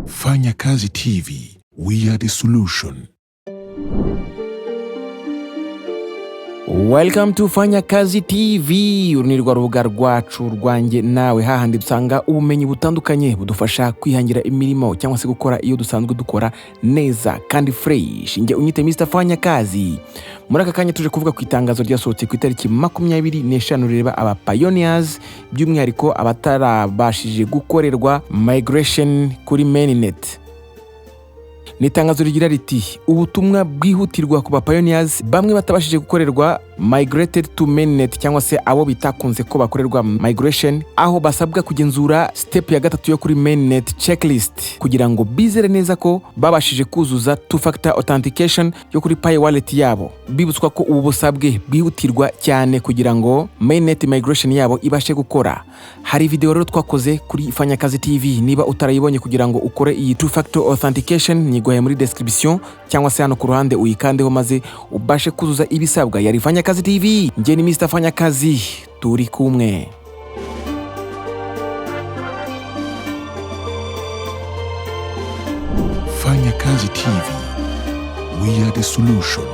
Fanya Kazi TV, we are the solution. Welcome to Fanya Kazi TV, urunirwa rubuga rwacu rwanjye nawe, hahandi dusanga ubumenyi butandukanye budufasha kwihangira imirimo cyangwa se gukora iyo dusanzwe dukora neza kandi fresh. Nge unyite Mr. Fanya Kazi. Muri aka kanya tuje kuvuga ku itangazo ryasohotse ku itariki 25 rireba aba pioneers, by'umwihariko abatarabashije gukorerwa migration kuri mainnet. Nitangazo rigira riti ubutumwa bwihutirwa ku ba pioneers bamwe batabashije gukorerwa migrated to mainnet cyangwa se abo bitakunze ko bakorerwa migration, aho basabwa kugenzura step ya gatatu yo kuri mainnet checklist kugira ngo bizere neza ko babashije kuzuza two factor authentication yo kuri Pi wallet yabo. Bibutswa ko ubu busabwe bwihutirwa cyane kugira ngo mainnet migration yabo ibashe gukora. Hari video rero twakoze kuri Fanya Kazi TV, niba utarayibonye kugira ngo ukore iyi two factor authentication nyiguhaye muri description cyangwa se hano ku ruhande uyikandeho maze ubashe kuzuza ibisabwa. Yari Fanya Kazi TV, nge ni Mr. Fanya Kazi, turi kumwe. Fanya Kazi TV, we are the solution.